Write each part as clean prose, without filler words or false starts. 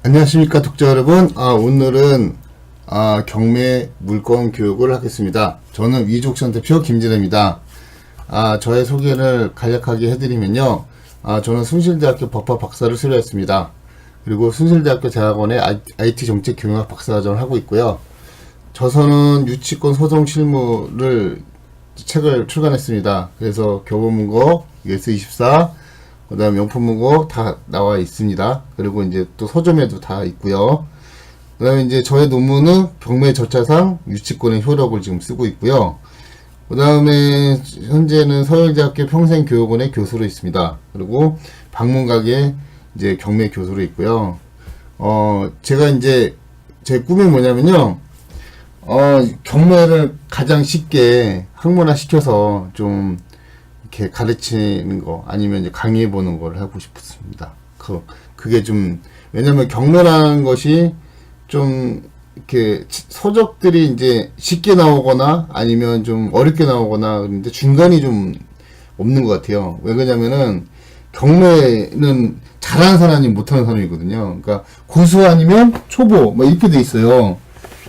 안녕하십니까 독자 여러분. 오늘은 경매 물건 교육을 하겠습니다. 저는 위족션 대표 김진혜입니다. 저의 소개를 간략하게 해드리면요, 저는 숭실대학교 법학 박사를 수료했습니다. 그리고 숭실대학교 대학원의 IT 정책 경영학 박사과정을 하고 있고요. 저서는 유치권 소송 실무를 책을 출간했습니다. 그래서 교보문고, US24, 그 다음 명품문고 다 나와 있습니다. 그리고 이제 또 서점에도 다 있고요. 그 다음에 이제 저의 논문은 경매 절차상 유치권의 효력을 지금 쓰고 있고요. 그 다음에 현재는 서울대학교 평생교육원의 교수로 있습니다. 그리고 방문각에 이제 경매 교수로 있고요. 제가 이제 제 꿈이 뭐냐면요, 경매를 가장 쉽게 학문화 시켜서 좀 이렇게 가르치는 거, 아니면 이제 강의해 보는 걸 하고 싶습니다. 그게 좀, 왜냐면 경매라는 것이 좀 이렇게 서적들이 이제 쉽게 나오거나 아니면 좀 어렵게 나오거나 그런데 중간이 좀 없는 것 같아요. 왜 그러냐면은 경매는 잘하는 사람이 못하는 사람이거든요. 그러니까 고수 아니면 초보 뭐 이렇게 돼 있어요.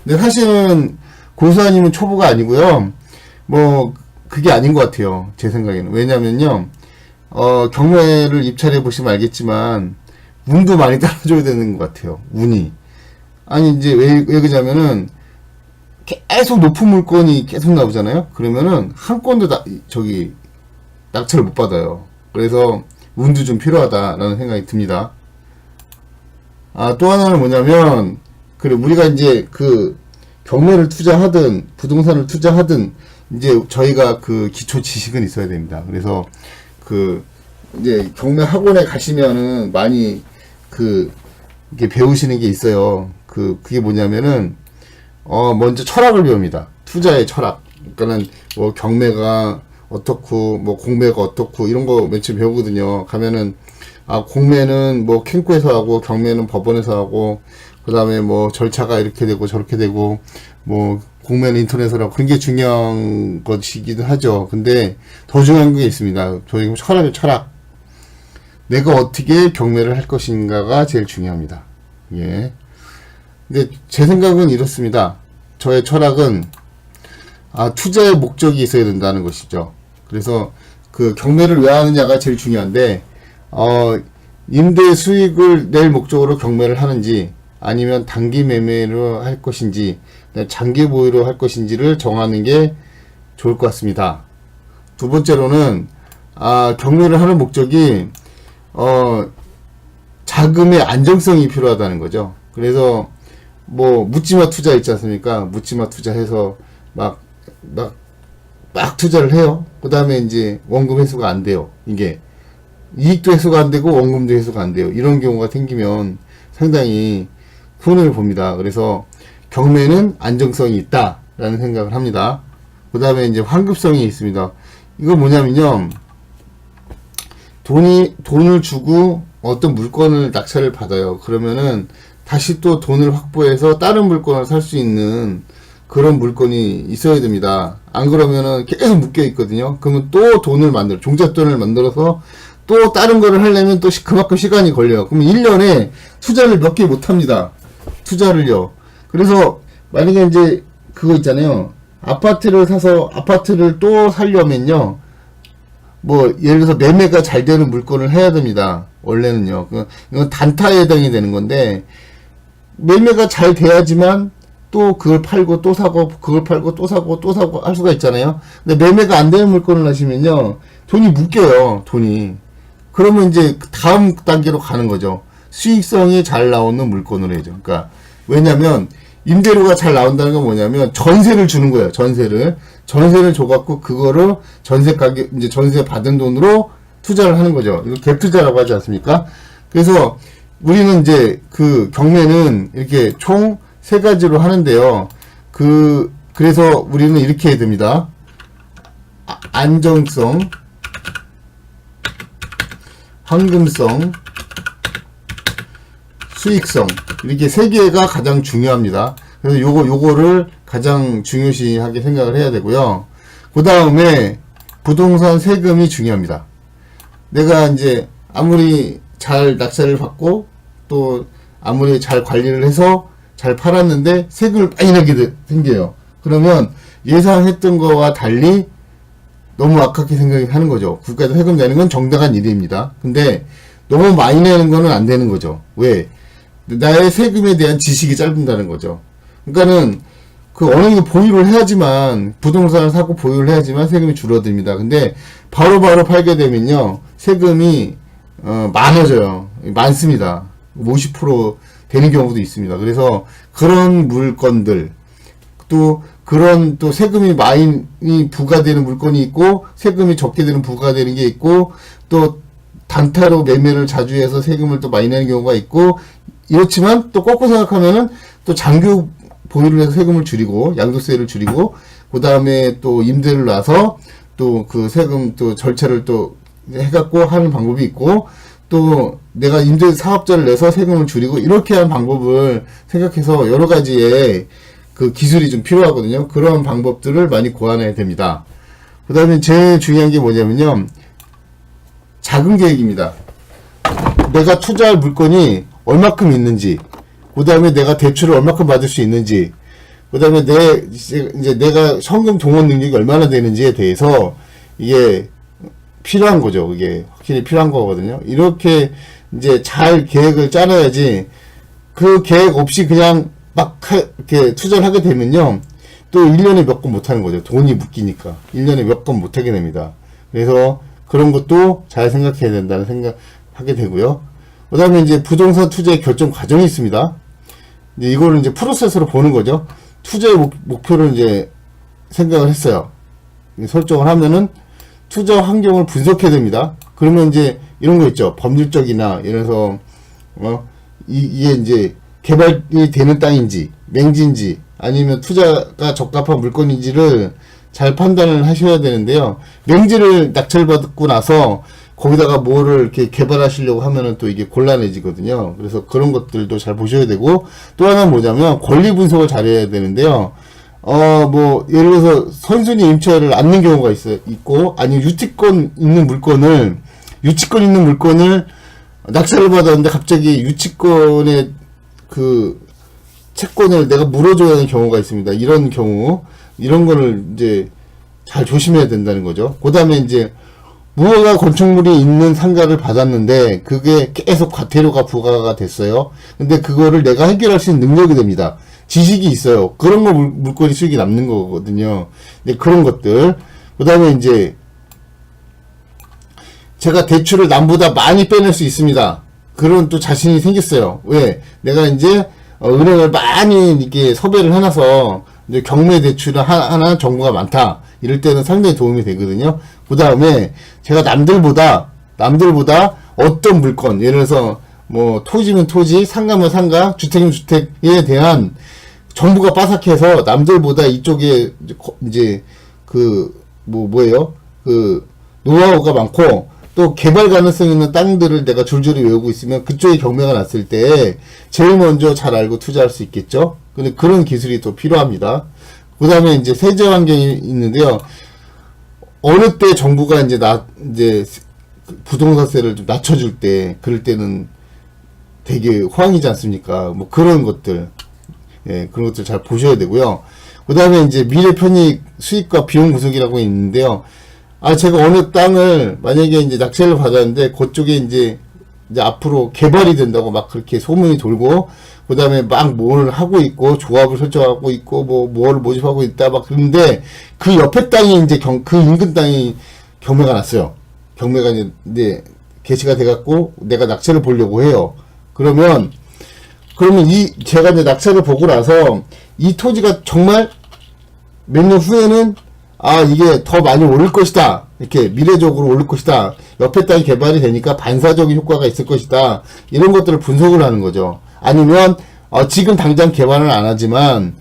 근데 사실은 고수 아니면 초보가 아니고요. 뭐 그게 아닌 것 같아요. 제 생각에는. 왜냐면요, 경매를 입찰해 보시면 알겠지만, 운도 많이 따라줘야 되는 것 같아요. 운이. 아니, 이제 왜 그러냐면은, 계속 높은 물건이 계속 나오잖아요? 그러면은, 한 건도 낙찰을 못 받아요. 그래서, 운도 좀 필요하다라는 생각이 듭니다. 또 하나는 뭐냐면, 우리가 이제 경매를 투자하든, 부동산을 투자하든, 이제 저희가 기초 지식은 있어야 됩니다. 그래서 이제 경매 학원에 가시면은 많이 이게 배우시는 게 있어요. 그게 뭐냐면은 먼저 철학을 배웁니다. 투자의 철학. 그러니까는 뭐 경매가 어떻고 뭐 공매가 어떻고 이런 거 맨 처음 배우거든요. 가면은 공매는 뭐 캠코에서 하고 경매는 법원에서 하고 그다음에 뭐 절차가 이렇게 되고 저렇게 되고 뭐 공매는 인터넷으로 하고 그런 게 중요한 것이기도 하죠. 근데 더 중요한 게 있습니다. 저희 철학. 내가 어떻게 경매를 할 것인가가 제일 중요합니다. 예. 근데 제 생각은 이렇습니다. 저의 철학은 투자의 목적이 있어야 된다는 것이죠. 그래서 경매를 왜 하느냐가 제일 중요한데 임대 수익을 낼 목적으로 경매를 하는지 아니면 단기 매매로 할 것인지 장기 보유로 할 것인지를 정하는 게 좋을 것 같습니다. 두 번째로는 경매를 하는 목적이 자금의 안정성이 필요하다는 거죠. 그래서 뭐 묻지마 투자 있지 않습니까? 묻지마 투자해서 막 투자를 해요. 그 다음에 이제 원금 회수가 안 돼요. 이게 이익도 회수가 안 되고 원금도 회수가 안 돼요. 이런 경우가 생기면 상당히 손해를 봅니다. 그래서 경매는 안정성이 있다라는 생각을 합니다. 그 다음에 이제 환급성이 있습니다. 이거 뭐냐면요, 돈을 주고 어떤 물건을 낙찰을 받아요. 그러면은 다시 또 돈을 확보해서 다른 물건을 살 수 있는 그런 물건이 있어야 됩니다. 안 그러면은 계속 묶여 있거든요. 그러면 또 종잣돈을 만들어서 또 다른 거를 하려면 또 그만큼 시간이 걸려요. 그럼 1년에 투자를 몇 개 못 합니다. 투자를요. 그래서 만약에 이제 그거 있잖아요. 아파트를 사서 아파트를 또 살려면요, 뭐 예를 들어서 매매가 잘 되는 물건을 해야 됩니다. 원래는요. 이건 단타에 해당이 되는 건데, 매매가 잘 돼야지만 또 그걸 팔고 또 사고 그걸 팔고 또 사고 또 사고 할 수가 있잖아요. 근데 매매가 안 되는 물건을 하시면요, 돈이 묶여요. 돈이. 그러면 이제 다음 단계로 가는 거죠. 수익성이 잘 나오는 물건으로 해야죠. 그러니까 왜냐면 임대료가 잘 나온다는 건 뭐냐면 전세를 주는 거예요. 전세를 줘갖고 그거를 전세 가격, 이제 전세 받은 돈으로 투자를 하는 거죠. 이거 갭 투자라고 하지 않습니까? 그래서 우리는 이제 경매는 이렇게 총 3가지로 하는데요. 그래서 우리는 이렇게 해야 됩니다. 안정성, 황금성, 수익성, 이렇게 3개가 가장 중요합니다. 그래서 요거를 가장 중요시하게 생각을 해야 되고요. 그 다음에 부동산 세금이 중요합니다. 내가 이제 아무리 잘 낙찰을 받고 또 아무리 잘 관리를 해서 잘 팔았는데 세금을 많이 내게 생겨요. 그러면 예상했던 거와 달리 너무 아깝게 생각하는 거죠. 국가에서 세금 내는 건 정당한 일입니다. 근데 너무 많이 내는 거는 안 되는 거죠. 왜? 나의 세금에 대한 지식이 짧은다는 거죠. 그러니까는 그 어느 정도 보유를 해야지만, 부동산을 사고 보유를 해야지만 세금이 줄어듭니다. 근데 바로바로 팔게 되면요, 세금이 많아져요. 많습니다. 50% 되는 경우도 있습니다. 그래서 그런 물건들, 또 그런 또 세금이 많이 부과되는 물건이 있고 세금이 적게 되는 부과되는 게 있고, 또 단타로 매매를 자주 해서 세금을 또 많이 내는 경우가 있고, 이렇지만 또 거꾸로 생각하면은 또 장기 보유를 해서 세금을 줄이고 양도세를 줄이고 그 다음에 또 임대를 놔서 또 그 세금 또 절차를 또 해갖고 하는 방법이 있고, 또 내가 임대 사업자를 내서 세금을 줄이고 이렇게 하는 방법을 생각해서 여러 가지의 그 기술이 좀 필요하거든요. 그런 방법들을 많이 고안해야 됩니다. 그 다음에 제일 중요한 게 뭐냐면요, 자금 계획입니다. 내가 투자할 물건이 얼마큼 있는지, 그 다음에 내가 대출을 얼마큼 받을 수 있는지, 그 다음에 이제 내가 현금 동원 능력이 얼마나 되는지에 대해서 이게 필요한 거죠. 그게 확실히 필요한 거거든요. 이렇게 이제 잘 계획을 짜놔야지, 그 계획 없이 그냥 막 이렇게 투자를 하게 되면요, 또 1년에 몇 건 못하는 거죠. 돈이 묶이니까 1년에 몇 건 못하게 됩니다. 그래서 그런 것도 잘 생각해야 된다는 생각하게 되고요. 그 다음에 이제 부동산 투자의 결정 과정이 있습니다. 이제 이거를 이제 프로세스로 보는 거죠. 투자의 목표를 이제 생각을 했어요. 설정을 하면은 투자 환경을 분석해야 됩니다. 그러면 이제 이런 거 있죠. 법률적이나 예를 들어서 이게 이제 개발이 되는 땅인지 맹지인지 아니면 투자가 적합한 물건인지를 잘 판단을 하셔야 되는데요. 맹지를 낙찰받고 나서 거기다가 뭐를 이렇게 개발하시려고 하면은 또 이게 곤란해지거든요. 그래서 그런 것들도 잘 보셔야 되고, 또 하나는 뭐냐면 권리 분석을 잘해야 되는데요. 뭐 예를 들어서 선순위 임차를 않는 경우가 있고, 아니면 유치권 있는 물건을 낙찰을 받았는데 갑자기 유치권의 그 채권을 내가 물어줘야 하는 경우가 있습니다. 이런 경우, 이런 거를 이제 잘 조심해야 된다는 거죠. 그 다음에 이제 무허가 건축물이 있는 상가를 받았는데 그게 계속 과태료가 부과가 됐어요. 근데 그거를 내가 해결할 수 있는 능력이 됩니다. 지식이 있어요. 그런 거 물건이 수익이 남는 거거든요. 근데 그런 것들. 그 다음에 이제 제가 대출을 남보다 많이 빼낼 수 있습니다. 그런 또 자신이 생겼어요. 왜? 내가 이제 은행을 많이 이렇게 섭외를 해놔서 이제 경매 대출을 하나 정보가 많다. 이럴 때는 상당히 도움이 되거든요. 그 다음에 제가 남들보다 어떤 물건, 예를 들어서 뭐 토지면 토지, 상가면 상가, 주택이면 주택에 대한 정보가 빠삭해서 남들보다 이쪽에 이제 그 뭐예요? 그 노하우가 많고, 또 개발 가능성 있는 땅들을 내가 줄줄이 외우고 있으면 그쪽에 경매가 났을 때 제일 먼저 잘 알고 투자할 수 있겠죠? 근데 그런 기술이 또 필요합니다. 그 다음에 이제 세제 환경이 있는데요. 어느 때 정부가 이제 부동산세를 좀 낮춰줄 때, 그럴 때는 되게 호황이지 않습니까? 뭐 그런 것들, 예, 그런 것들 잘 보셔야 되고요. 그 다음에 이제 미래 편익 수익과 비용 구속이라고 있는데요. 제가 어느 땅을 만약에 이제 낙찰을 받았는데 그쪽에 이제 앞으로 개발이 된다고 막 그렇게 소문이 돌고, 그 다음에 막 뭘 하고 있고, 조합을 설정하고 있고, 뭐를 모집하고 있다, 막 그런데, 그 옆에 땅이 이제 그 인근 땅이 경매가 났어요. 경매가 이제 개시가 돼갖고, 내가 낙찰을 보려고 해요. 그러면 제가 이제 낙찰을 보고 나서, 이 토지가 정말 몇 년 후에는, 이게 더 많이 오를 것이다. 이렇게 미래적으로 오를 것이다. 옆에 땅이 개발이 되니까 반사적인 효과가 있을 것이다. 이런 것들을 분석을 하는 거죠. 아니면 지금 당장 개발은 안 하지만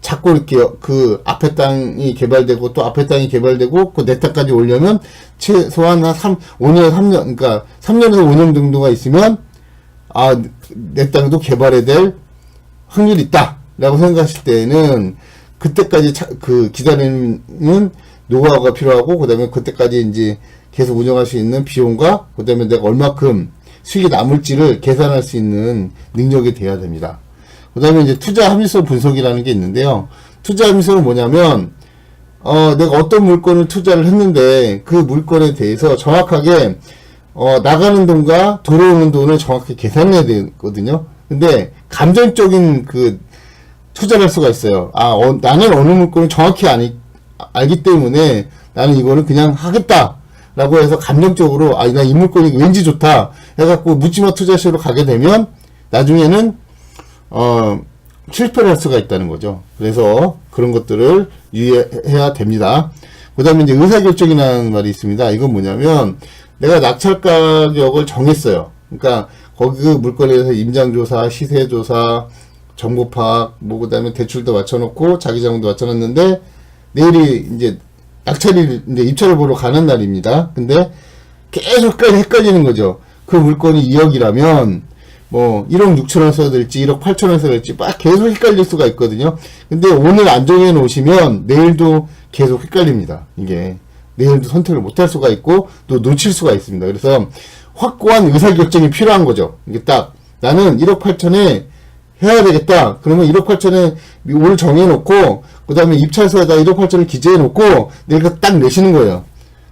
자꾸 이렇게 그 앞에 땅이 개발되고 또 앞에 땅이 개발되고 그 내 땅까지 오려면 최소한 한 5년, 3년, 그러니까 3년에서 5년 정도가 있으면 내 땅도 개발해야 될 확률이 있다 라고 생각하실 때는 그때까지 기다리는 노하우가 필요하고, 그 다음에 그때까지 이제 계속 운영할 수 있는 비용과, 그 다음에 내가 얼마큼 수익이 남을지를 계산할 수 있는 능력이 돼야 됩니다. 그 다음에 이제 투자 합리성 분석이라는 게 있는데요. 투자 합리성은 뭐냐면, 내가 어떤 물건을 투자를 했는데, 그 물건에 대해서 정확하게, 나가는 돈과 들어오는 돈을 정확히 계산해야 되거든요. 근데, 감정적인 투자를 할 수가 있어요. 나는 어느 물건을 정확히 알기 때문에, 나는 이거는 그냥 하겠다. 라고 해서 감정적으로, 나 이 물건이 왠지 좋다. 해갖고 묻지마 투자식으로 가게 되면, 나중에는, 실패를 할 수가 있다는 거죠. 그래서 그런 것들을 유의해야 됩니다. 그 다음에 이제 의사결정이라는 말이 있습니다. 이건 뭐냐면, 내가 낙찰 가격을 정했어요. 그러니까, 거기 그 물건에 대해서 임장조사, 시세조사, 정보 파악, 그 다음에 대출도 맞춰놓고, 자기자본도 맞춰놨는데, 내일이 이제 낙찰이 이제 입찰을 보러 가는 날입니다. 근데 계속 헷갈리는 거죠. 그 물건이 2억이라면, 1억 6천원 써야 될지, 1억 8천원 써야 될지, 막 계속 헷갈릴 수가 있거든요. 근데 오늘 안 정해 놓으시면, 내일도 계속 헷갈립니다. 이게. 내일도 선택을 못 할 수가 있고, 또 놓칠 수가 있습니다. 그래서, 확고한 의사결정이 필요한 거죠. 이게 딱, 나는 1억 8천에 해야 되겠다. 그러면 1억 8천에 오늘 정해놓고, 그 다음에 입찰서에다 1억 8천을 기재해놓고, 내가 딱 내시는 거예요.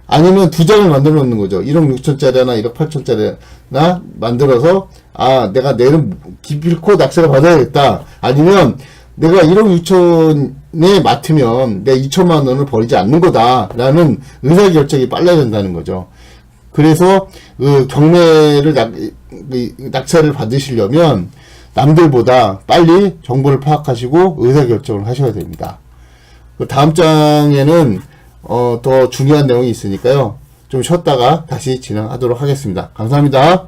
아니면 두 장을 만들어 놓는 거죠. 1억 6천짜리 하나, 1억 8천짜리 하나 만들어서, 내가 내일은 기필코 낙찰을 받아야겠다. 아니면, 내가 1억 6천에 맡으면 내 2천만 원을 버리지 않는 거다. 라는 의사결정이 빨라야 된다는 거죠. 그래서, 경매를 낙찰을 받으시려면, 남들보다 빨리 정보를 파악하시고 의사결정을 하셔야 됩니다. 다음 장에는 더 중요한 내용이 있으니까요. 좀 쉬었다가 다시 진행하도록 하겠습니다. 감사합니다.